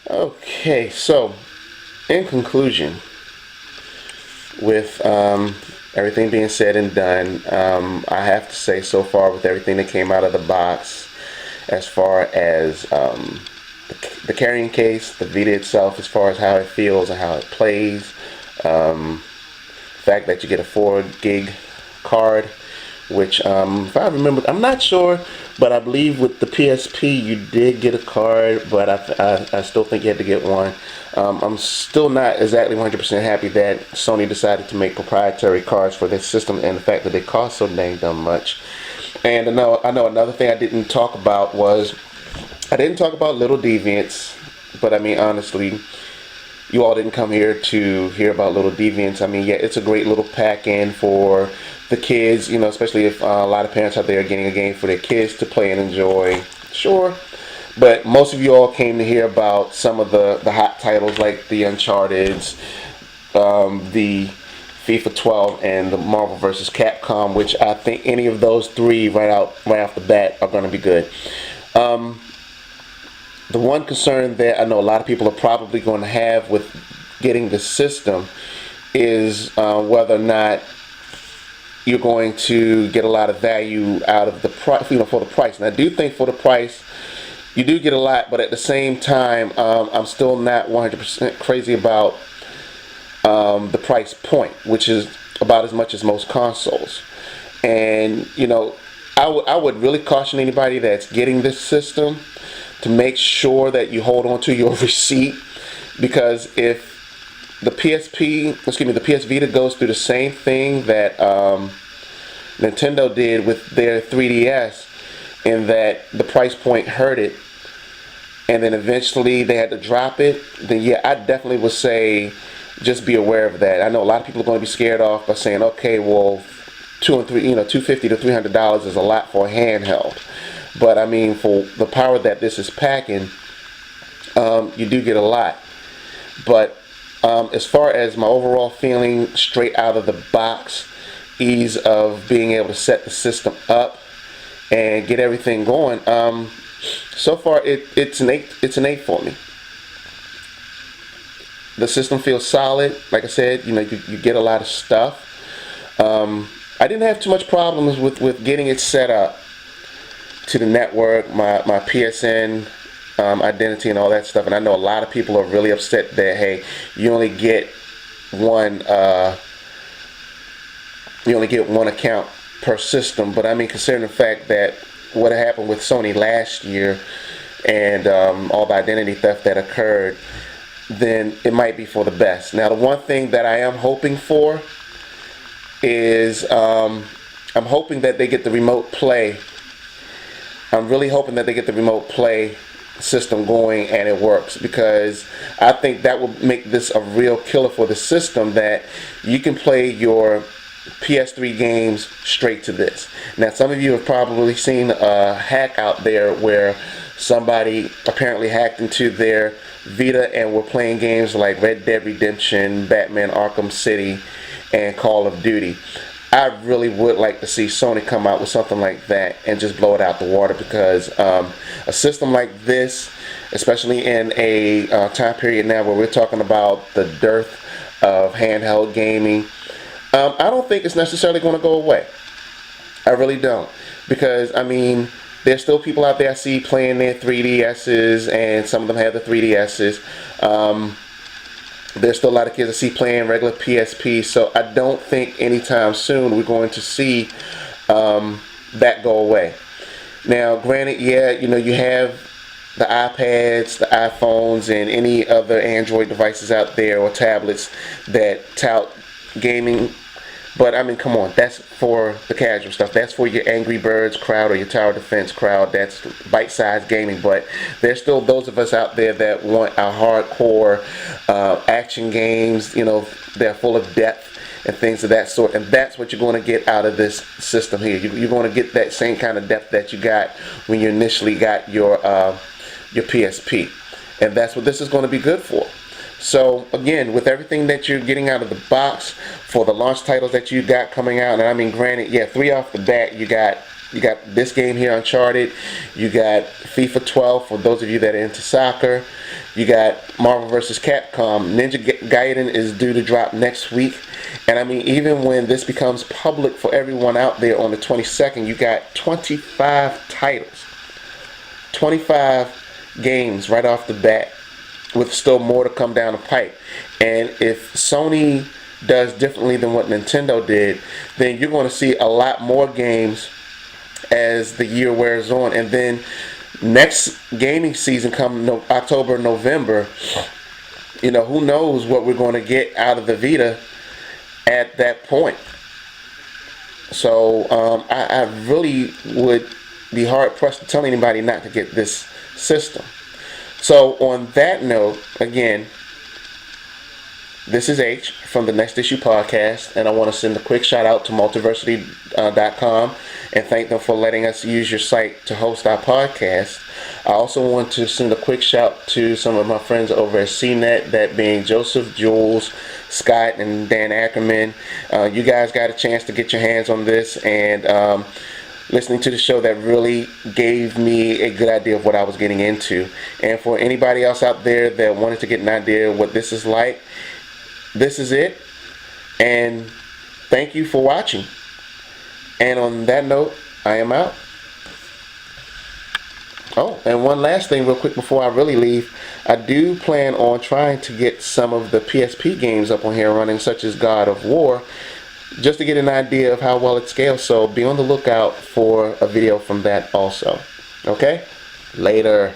Okay, so in conclusion, with everything being said and done, I have to say so far with everything that came out of the box, as far as the carrying case, the Vita itself, as far as how it feels and how it plays, the fact that you get a 4 gig card, which if I remember, I'm not sure, but I believe with the PSP you did get a card, but I still think you had to get one. I'm still not exactly 100% happy that Sony decided to make proprietary cards for this system, and the fact that they cost so dang dumb much. And I know another thing I didn't talk about was I didn't talk about Little Deviants, but I mean honestly, you all didn't come here to hear about Little Deviants. I mean, yeah, it's a great little pack-in for the kids, especially if a lot of parents out there are getting a game for their kids to play and enjoy. Sure. But most of you all came to hear about some of the hot titles like the Uncharted's, the FIFA 12, and the Marvel vs. Capcom, which I think any of those three right off the bat are going to be good. The one concern that I know a lot of people are probably going to have with getting the system is whether or not you're going to get a lot of value out of the price, for the price. And I do think for the price, you do get a lot, but at the same time, I'm still not 100% crazy about the price point, which is about as much as most consoles. And I would really caution anybody that's getting this system to make sure that you hold on to your receipt, because if the PS Vita goes through the same thing that Nintendo did with their 3DS, in that the price point hurt it, and then eventually they had to drop it, then yeah, I definitely would say just be aware of that. I know a lot of people are going to be scared off by saying, okay, well, $250 to $300 is a lot for a handheld. But I mean, for the power that this is packing, you do get a lot. But as far as my overall feeling straight out of the box, ease of being able to set the system up and get everything going, so far it's an 8 for me. The system feels solid. Like I said, you get a lot of stuff. I didn't have too much problems with getting it set up to the network, my PSN identity and all that stuff. And I know a lot of people are really upset that, hey, you only get one account per system. But I mean, considering the fact that what happened with Sony last year and all the identity theft that occurred, then it might be for the best. Now, the one thing that I am hoping for is I'm hoping that they get the remote play. I'm really hoping that they get the remote play system going and it works, because I think that will make this a real killer for the system, that you can play your PS3 games straight to this. Now, some of you have probably seen a hack out there where somebody apparently hacked into their Vita and were playing games like Red Dead Redemption, Batman Arkham City, and Call of Duty. I really would like to see Sony come out with something like that and just blow it out the water, because a system like this, especially in a time period now where we're talking about the dearth of handheld gaming, I don't think it's necessarily going to go away. I really don't, because I mean, there's still people out there I see playing their 3DSs, and some of them have the 3DSs. There's still a lot of kids I see playing regular PSP, so I don't think anytime soon we're going to see that go away. Now, granted, yeah, you have the iPads, the iPhones, and any other Android devices out there or tablets that tout gaming. But I mean, come on, that's for the casual stuff. That's for your Angry Birds crowd or your Tower Defense crowd. That's bite-sized gaming. But there's still those of us out there that want our hardcore action games. They're full of depth and things of that sort. And that's what you're going to get out of this system here. You're going to get that same kind of depth that you got when you initially got your PSP. And that's what this is going to be good for. So again, with everything that you're getting out of the box for the launch titles that you got coming out, and I mean, granted, yeah, 3 off the bat, you got You got this game here, Uncharted. You got FIFA 12 for those of you that are into soccer. You got Marvel vs. Capcom. Ninja Gaiden is due to drop next week. And I mean, even when this becomes public for everyone out there on the 22nd, you got 25 titles. 25 games right off the bat, with still more to come down the pipe. And if Sony does differently than what Nintendo did, then you're going to see a lot more games as the year wears on. And then next gaming season come October, November, you know, who knows what we're going to get out of the Vita at that point. So I really would be hard pressed to tell anybody not to get this system. So on that note, again, this is H from the Next Issue Podcast, and I want to send a quick shout out to multiversity.com and thank them for letting us use your site to host our podcast. I also want to send a quick shout to some of my friends over at CNET, that being Joseph, Jules, Scott, and Dan Ackerman. You guys got a chance to get your hands on this, and listening to the show, that really gave me a good idea of what I was getting into. And for anybody else out there that wanted to get an idea of what this is like, this is it. And thank you for watching. And on that note, I am out. Oh, and one last thing real quick before I really leave. I do plan on trying to get some of the PSP games up on here running, such as God of War, just to get an idea of how well it scales. So be on the lookout for a video from that also. Okay? Later.